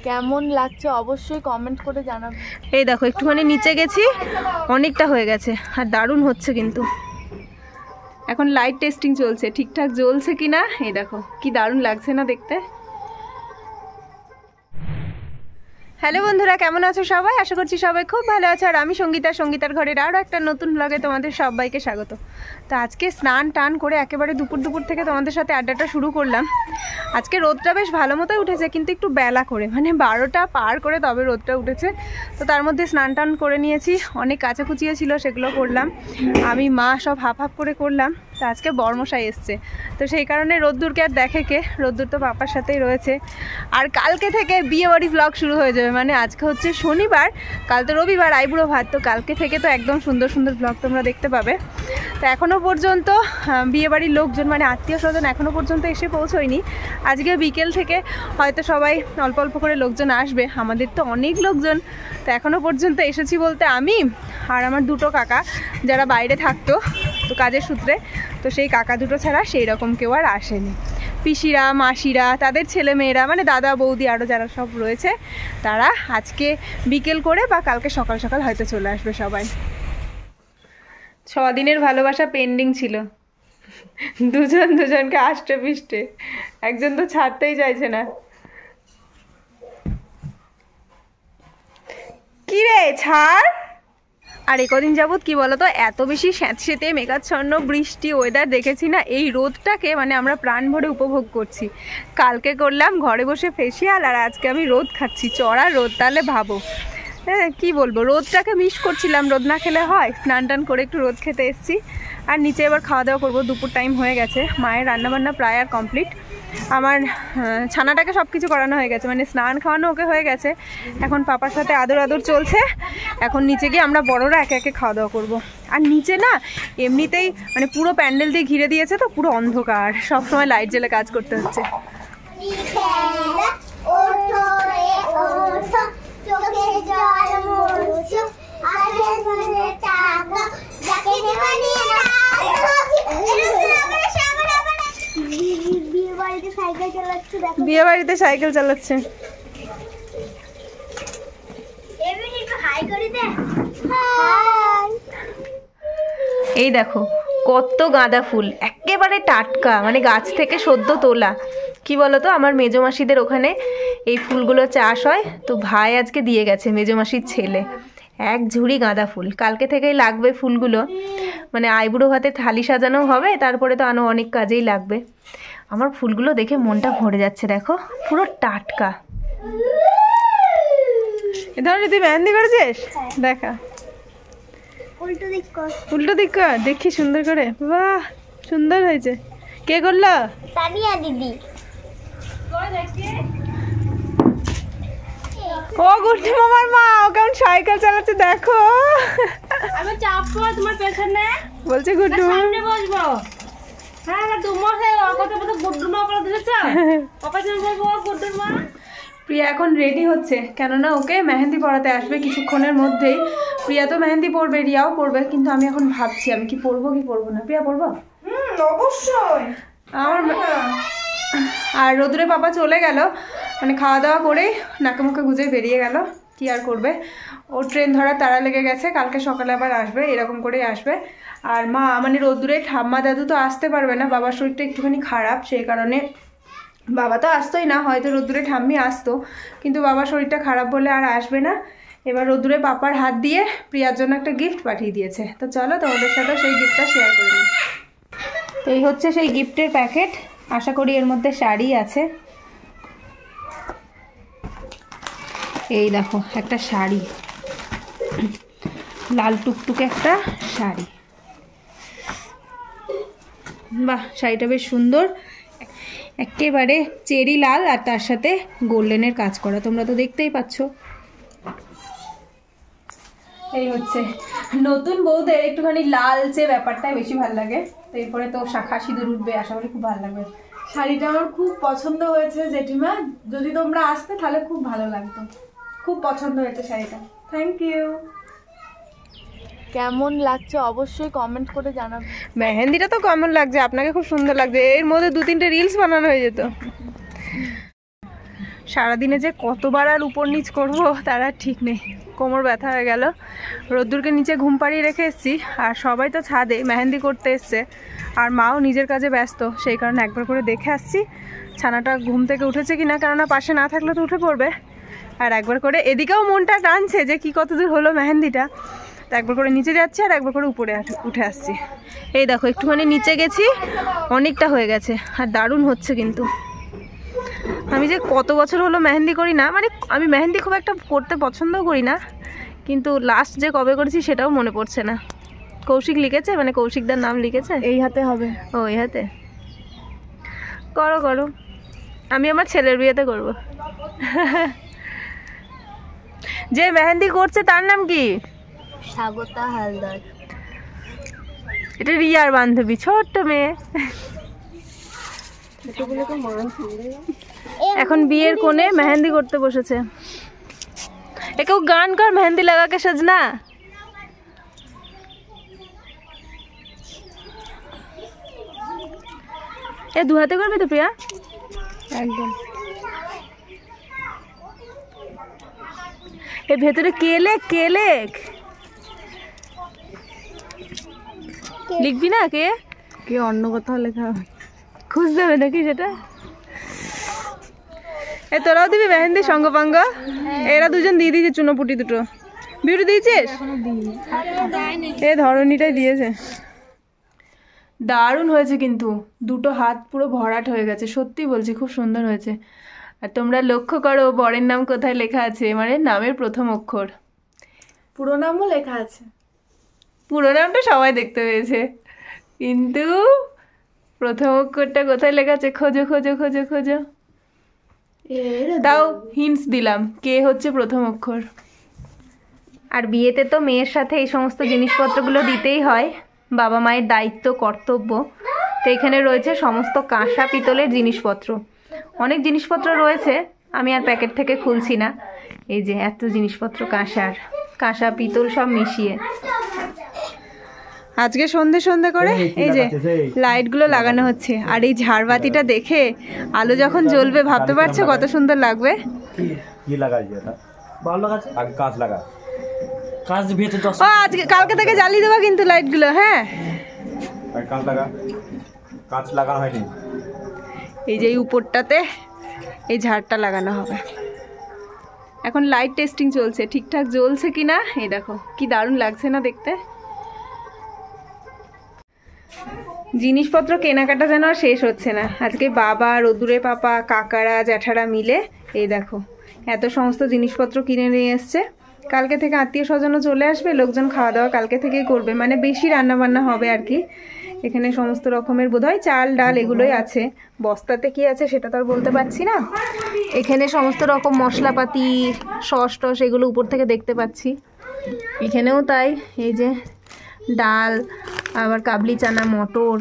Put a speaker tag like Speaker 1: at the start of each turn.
Speaker 1: কেমন লাগছে অবশ্যই কমেন্ট করে জানাবেন।
Speaker 2: এই দেখো একটুখানি নিচে গেছি, অনেকটা হয়ে গেছে আর দারুণ হচ্ছে কিন্তু। এখন লাইট টেস্টিং চলছে, ঠিকঠাক জ্বলছে কিনা। এই দেখো কি দারুণ লাগছে না দেখতে। হ্যালো বন্ধুরা, কেমন আছো সবাই? আশা করছি সবাই খুব ভালো আছো। আর আমি সঙ্গীতার ঘরের আরও একটা নতুন ব্লগে তোমাদের সবাইকে স্বাগত। তো আজকে স্নান টান করে একেবারে দুপুর থেকে তোমাদের সাথে আড্ডাটা শুরু করলাম। আজকে রোদটা বেশ ভালো মতোই উঠেছে, কিন্তু একটু বেলা করে, মানে 12টা পার করে তবে রোদটা উঠেছে। তো তার মধ্যে স্নান টান করে নিয়েছি, অনেক কাচাকুচিও ছিল সেগুলো করলাম, আমি মা সব হাফ করে করলাম। তো আজকে বরমশাই এসছে, তো সেই কারণে রোদ্দুরকে আর দেখে কে, রোদ্দুর তো পাপার সাথেই রয়েছে। আর কালকে থেকে বিয়েবাড়ি ব্লগ শুরু হয়ে যাবে, মানে আজকে হচ্ছে শনিবার, কাল তো রবিবার আইবুড়ো ভাত, তো কালকে থেকে তো একদম সুন্দর সুন্দর ব্লগ তোমরা দেখতে পাবে। তো এখনও পর্যন্ত বিয়েবাড়ির লোকজন, মানে আত্মীয় স্বজন এখনও পর্যন্ত এসে পৌঁছয়নি। আজকে বিকেল থেকে হয়তো সবাই অল্প অল্প করে লোকজন আসবে, আমাদের তো অনেক লোকজন। তো এখনও পর্যন্ত এসেছি বলতে আমি আর আমার দুটো কাকা, যারা বাইরে থাকতো তো কাজের সূত্রে, তো সেই কাকা দুটো ছাড়া সেই রকম কেউ আর আসেনি। পিসিরা, মাসিরা, তাদের ছেলে মেয়েরা, মানে দাদা বৌদি আরও যারা সব রয়েছে, তারা আজকে বিকেল করে বা কালকে সকাল সকাল হয়তো চলে আসবে সবাই। 6 দিনের ভালোবাসা পেন্ডিং ছিল, দুজনকে আষ্টে পিষ্টে, একজন তো ছাড়তেই চাইছে না। কি রে ছাড়। আর কদিন যাবত কি বলতো, এত বেশি স্যাঁতসেঁতে মেঘাচ্ছন্ন বৃষ্টি ওয়েদার দেখেছি না, এই রোদটাকে মানে আমরা প্রাণ ভরে উপভোগ করছি। কালকে করলাম ঘরে বসে ফেসিয়াল, আর আজকে আমি রোদ খাচ্ছি, চড়া রোদ। তাহলে ভাবো, হ্যাঁ কী বলবো, রোদটাকে মিস করছিলাম। রোদ না খেলে হয়, স্নান টান করে একটু রোদ খেতে এসেছি। আর নিচে এবার খাওয়া দাওয়া করবো, দুপুর টাইম হয়ে গেছে, মায়ের রান্নাবান্না প্রায় আর কমপ্লিট। আমার ছানাটাকে সব কিছু করানো হয়ে গেছে, মানে স্নান খাওয়ানো ওকে হয়ে গেছে। এখন পাপার সাথে আদর চলছে। এখন নিচে গিয়ে আমরা বড়রা একে একে খাওয়া দাওয়া করবো। আর নিচে না এমনিতেই মানে পুরো প্যান্ডেল দিয়ে ঘিরে দিয়েছে, তো পুরো অন্ধকার, সবসময় লাইট জ্বেলে কাজ করতে হচ্ছে। বিয়ে বাড়িতে সাইকেল চালাচ্ছে। এই দেখো কত গাঁদা ফুল, একেবারে টাটকা, মানে গাছ থেকে সদ্য তোলা। কি বলতো, আমার মেজমাসিদের ওখানে এই ফুলগুলো চাষ হয়, তো ভাই আজকে দিয়ে গেছে, মেজমাসির ছেলে, এক ঝুড়ি গাঁদা ফুল। কালকে থেকেই লাগবে ফুলগুলো, মানে আইবুড়ো ভাতে থালি সাজানো হবে, তারপরে তো আরও অনেক কাজেই লাগবে। আমার ফুলগুলো দেখে মনটা ভরে যাচ্ছে, দেখো পুরো টাটকা। এ ধরনের তুই মেহেন্দি করেছিস? দেখা, উল্টো দিক কর, দেখি সুন্দর করে। বাহ, সুন্দর হয়েছে। কে করলো?
Speaker 3: তানিয়া দিদি।
Speaker 2: ও গুড্ডু মামার মা, ও কেমন সাইকেল চালাচ্ছে দেখো।
Speaker 1: আমি চাপবো তোমার পেছনে,
Speaker 2: বলছে গুড্ডু
Speaker 1: সামনে বসবো। হ্যাঁ তোমার কথা বলতে গুড্ডু মা বলে দিয়েছ, পাপা যেন বলবো গুড্ডুর মা।
Speaker 2: প্রিয়া এখন রেডি হচ্ছে, কেননা ওকে মেহেন্দি পড়াতে আসবে কিছুক্ষণের মধ্যেই। প্রিয়া তো মেহেন্দি পরবে, রিয়াও পরবে, কিন্তু আমি এখন ভাবছি আমি কি পরবো কি পরবো না। প্রিয়া পরবো?
Speaker 1: অবশ্যই।
Speaker 2: আমার আর রোদুরে পাপা চলে গেল, মানে খাওয়া দাওয়া করে নাকে মুখে গুজে বেরিয়ে গেল। কি আর করবে, ও ট্রেন ধরার তাড়া লেগে গেছে, কালকে সকালে আবার আসবে, এরকম করেই আসবে। আর মা মানে রোদুরে ঠাম্মা দাদু তো আসতে পারবে না, বাবার শরীরটা একটুখানি খারাপ, সেই কারণে বাবা তো আসতোই না, হয়তো রোদ্দুরে ঠাম্মি আসতো, কিন্তু বাবার শরীরটা খারাপ বলে আর আসবে না। এবার রোদ্দুরে পাপার হাত দিয়ে প্রিয়ার জন্য একটা গিফট পাঠিয়ে দিয়েছে, তো চলো তোমাদের সাথে সেই গিফটটা শেয়ার করে নিই। তো এই হচ্ছে সেই গিফটের প্যাকেট, আশা করি এর মধ্যে শাড়ি আছে। এই দেখো একটা শাড়ি, লাল টুকটুকে একটা শাড়ি। বাহ, শাড়িটা বেশ সুন্দর, একেবারে চেরি লাল, আর তার সাথে গোল্ডেনের কাজ করা, তোমরা তো দেখতেই পাচ্ছ। এই হচ্ছে নতুন বউদের একটুখানি লালচে ব্যাপারটাই বেশি ভালো লাগে, তো এরপরে তো শাখা সিঁদুর উঠবে, আশা করি খুব ভালো লাগবে। শাড়িটা আমার খুব পছন্দ হয়েছে জেঠিমা, যদি তোমরা আসতে তাহলে খুব ভালো লাগতো, খুব পছন্দ হয়েছে শাড়িটা। Thank you.
Speaker 1: কেমন লাগছে অবশ্যই কমেন্ট করে জানাবেন।
Speaker 2: মেহেন্দিটা তো কেমন লাগছে, আপনাকে খুব সুন্দর লাগছে, এর মধ্যে 2-3টে রিলস বানানো হয়ে যেত। সারাদিনে যে কতবার আর উপর নিচ করবো তার আর ঠিক নেই, কোমর ব্যথা হয়ে গেল। রোদ্দুরকে নিচে ঘুম পাড়িয়ে রেখে এসেছি, আর সবাই তো ছাদে মেহেন্দি করতে এসছে, আর মাও নিজের কাজে ব্যস্ত, সেই কারণে একবার করে দেখে আসছি ছানাটা ঘুম থেকে উঠেছে কিনা, কেননা পাশে না থাকলে তো উঠে পড়বে। আর একবার করে এদিকেও মনটা টানছে যে কি কত দূর হলো মেহেন্দিটা, তো একবার করে নিচে যাচ্ছি আর একবার করে উপরে উঠে আসছি। এই দেখো একটুখানি নিচে গেছি, অনেকটা হয়ে গেছে, আর দারুণ হচ্ছে। কিন্তু আমি যে কত বছর হলো মেহেন্দি করি না, মানে আমি মেহেন্দি খুব একটা করতে পছন্দও করি না, কিন্তু লাস্ট যে কবে করেছি সেটাও মনে পড়ছে না। কৌশিক লিখেছে, মানে কৌশিকদার নাম লিখেছে।
Speaker 1: এই হাতে হবে?
Speaker 2: ও এই হাতে। করো করো, আমি আমার ছেলের বিয়েতে করব। যে মেহেন্দি করছে তার নাম কি?
Speaker 1: স্বাগতা হালদার।
Speaker 2: এটা রিয়ার বান্ধবী, ছোট্ট মেয়ে। এখন বিয়ের কোণে মেহেন্দি করতে বসেছে। একেও গান কর, মেহেন্দি লাগাকে সাজনা। এ দু হাতে করবি তো প্রিয়া? একদম। এর ভেতরে কেলেক কেলেক লিখবি না? কে কে অন্য কোথাও লেখা খুঁজতে হবে নাকি সেটা? এ তোরাও দিবি মেহেন্দি সঙ্গপাঙ্গ? এরা দুজন দিয়ে দিয়েছে চুনোপুটি দুটো। বিউটি দিয়েছিস? এ ধরনীটাই দিয়েছে। দারুণ হয়েছে কিন্তু, দুটো হাত পুরো ভরাট হয়ে গেছে, সত্যি বলছি খুব সুন্দর হয়েছে। আর তোমরা লক্ষ্য করো বরের নাম কোথায় লেখা আছে, মানে নামের প্রথম অক্ষর।
Speaker 1: পুরো নামও লেখা আছে।
Speaker 2: পুরো নামটা সবাই দেখতে পেয়েছে, কিন্তু প্রথম অক্ষরটা কোথায় লেখা আছে খোঁজো খোঁজো খোঁজো খোঁজো। তাও হিন্টস দিলাম, কে হচ্ছে প্রথম অক্ষর। আর বিয়েতে তো মেয়ের সাথে এই সমস্ত জিনিসপত্রগুলো দিতেই হয়, বাবা মায়ের দায়িত্ব কর্তব্য। তো এখানে রয়েছে সমস্ত কাঁসা পিতলের জিনিসপত্র, অনেক জিনিসপত্র রয়েছে, আমি আর প্যাকেট থেকে খুলছি না। এই যে এত জিনিসপত্র কাঁসা পিতল সব মিশিয়ে। আজকে সন্ধে সন্ধে করে এই যে লাইটগুলো লাগানো হচ্ছে, আর এই ঝাড়বাতিটা দেখে আলো যখন জ্বলবে ভাবতে পারছো কত সুন্দর লাগবে। ও আজকে কালকে থেকে জ্বালিয়ে দেবো কিন্তু লাইটগুলো। হ্যাঁ এই যে উপরটাতে এই ঝাড়টা লাগানো হবে। এখন লাইট টেস্টিং চলছে, ঠিকঠাক জ্বলছে কিনা। এই দেখো কি দারুণ লাগছে না দেখতে। জিনিসপত্র কেনাকাটা যেন আর শেষ হচ্ছে না। আজকে বাবা, রোদুরে পাপা, কাকারা, জ্যাঠারা মিলে এই দেখো এত সমস্ত জিনিসপত্র কিনে নিয়ে এসছে। কালকে থেকে আত্মীয় স্বজনও চলে আসবে, লোকজন খাওয়া দাওয়া কালকে থেকেই করবে, মানে বেশি রান্না বান্না হবে আর কি। এখানে সমস্ত রকমের বোধহয় চাল ডাল এগুলোই আছে, বস্তাতে কি আছে সেটা তো আর বলতে পারছি না। এখানে সমস্ত রকম মশলাপাতি, সস টস এগুলো উপর থেকে দেখতে পাচ্ছি। এখানেও তাই, এই যে ডাল, আবার কাবলি চানা, মটর,